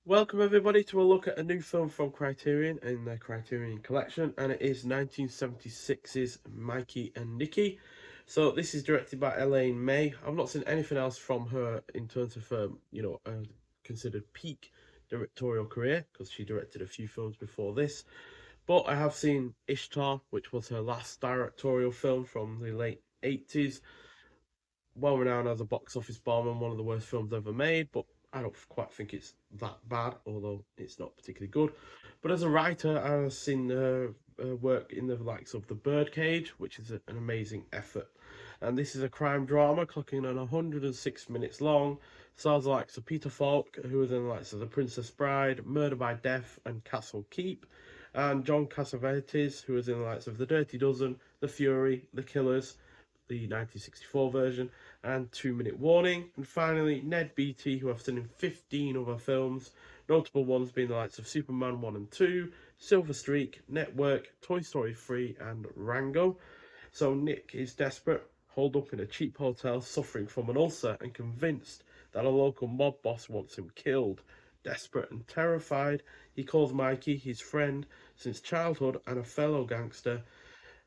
Welcome everybody to a look at a new film from Criterion in their Criterion collection, and it is 1976's Mikey and Nicky. So this is directed by Elaine May. I've not seen anything else from her in terms of a considered peak directorial career because she directed a few films before this. But I have seen Ishtar, which was her last directorial film from the late 80s, well renowned as a box office bomb and one of the worst films ever made, but I don't quite think it's that bad, although it's not particularly good. But as a writer, I've seen work in the likes of The Birdcage, which is an amazing effort. And this is a crime drama clocking on 106 minutes long. Stars the likes of Peter Falk, who was in the likes of The Princess Bride, Murder by Death, and Castle Keep. And John Cassavetes, who was in the likes of The Dirty Dozen, The Fury, The Killers, the 1964 version, and 2 Minute Warning. And finally, Ned Beatty, who I've seen in 15 other films, notable ones being the likes of Superman 1 and 2, Silver Streak, Network, Toy Story 3, and Rango. So Nick is desperate, holed up in a cheap hotel, suffering from an ulcer, and convinced that a local mob boss wants him killed. Desperate and terrified, he calls Mikey, his friend since childhood and a fellow gangster,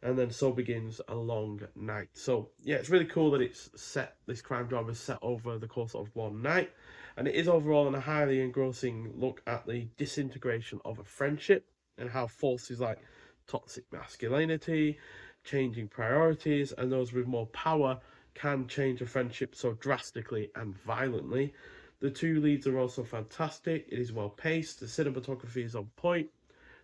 and then so begins a long night. So yeah, it's really cool that it's set. This crime drama is set over the course of one night, and it is overall a highly engrossing look at the disintegration of a friendship and how forces like toxic masculinity, changing priorities, and those with more power can change a friendship so drastically and violently. The two leads are also fantastic. It is well paced, the cinematography is on point,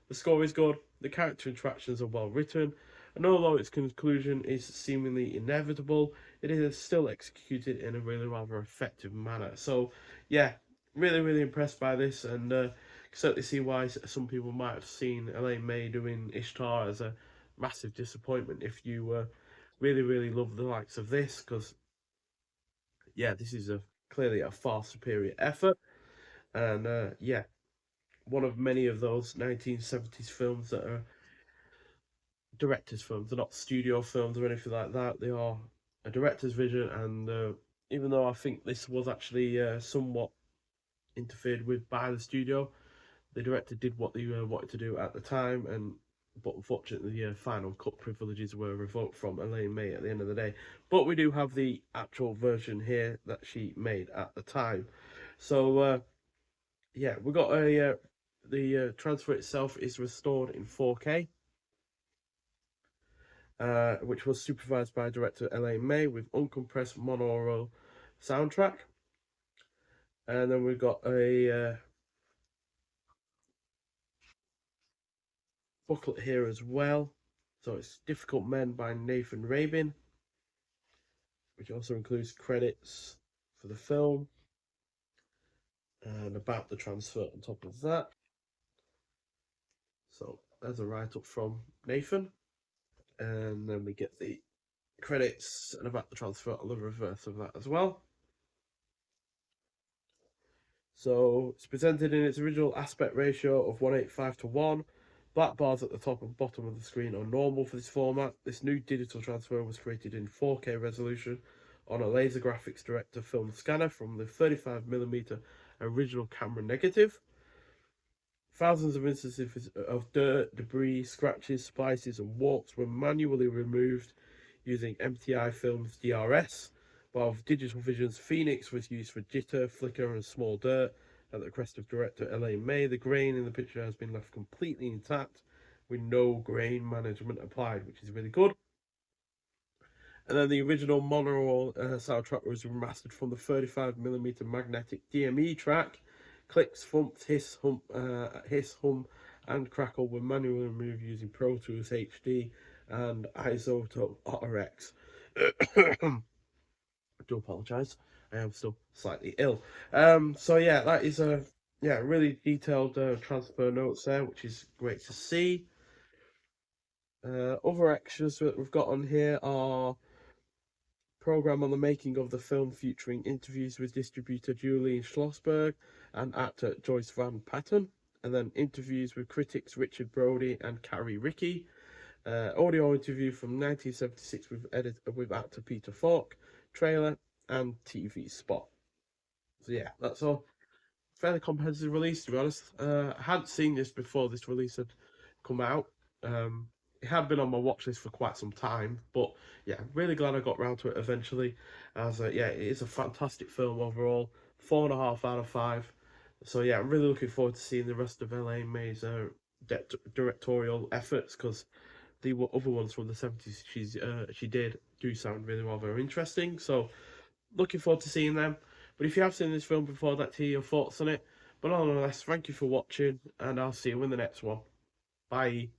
the score is good, the character interactions are well written, and although its conclusion is seemingly inevitable, it is still executed in a really rather effective manner. So, yeah, really impressed by this, and certainly see why some people might have seen Elaine May doing Ishtar as a massive disappointment if you really love the likes of this, because yeah, this is a clearly a far superior effort, and yeah, one of many of those 1970s films that are director's films. They're not studio films or anything like that. They are a director's vision, and even though I think this was actually somewhat interfered with by the studio, the director did what they wanted to do at the time, and but unfortunately, the final cut privileges were revoked from Elaine May at the end of the day. But we do have the actual version here that she made at the time. So yeah, we got a the transfer itself is restored in 4K, which was supervised by director Elaine May with uncompressed monaural soundtrack. And then we've got a booklet here as well. So it's Difficult Men by Nathan Rabin, which also includes credits for the film and about the transfer on top of that. So there's a write up from Nathan. And then we get the credits and about the transfer on the reverse of that as well. So it's presented in its original aspect ratio of 1:85 to 1. Black bars at the top and bottom of the screen are normal for this format. This new digital transfer was created in 4K resolution on a laser graphics director film scanner from the 35mm original camera negative. Thousands of instances of dirt, debris, scratches, splices, and warps were manually removed using MTI Films DRS, while Digital Vision's Phoenix was used for jitter, flicker, and small dirt. At the request of director Elaine May, the grain in the picture has been left completely intact with no grain management applied, which is really good. And then the original monaural soundtrack was remastered from the 35mm magnetic DME track. Clicks, thumps, hiss, hum, and crackle were manually removed using Pro Tools HD and Isotope RX. I do apologise. I am still slightly ill. So yeah, that is a really detailed transfer notes there, which is great to see. Other extras that we've got on here are program on the making of the film featuring interviews with distributor Julian Schlossberg and actor Joyce Van Patten, and then interviews with critics Richard Brody and Carrie Rickey. Audio interview from 1976 with actor Peter Falk, trailer, and TV spot. So yeah, that's all. fairly comprehensive release, to be honest. I hadn't seen this before this release had come out. Um, it had been on my watch list for quite some time, but yeah, really glad I got round to it eventually. As yeah, it is a fantastic film overall. 4.5 out of 5. So yeah, I'm really looking forward to seeing the rest of Elaine May's directorial efforts, because the other ones from the 70s she did do sound really well, very interesting. So looking forward to seeing them. But if you have seen this film before, I'd like to hear your thoughts on it. But nonetheless, thank you for watching, and I'll see you in the next one. Bye.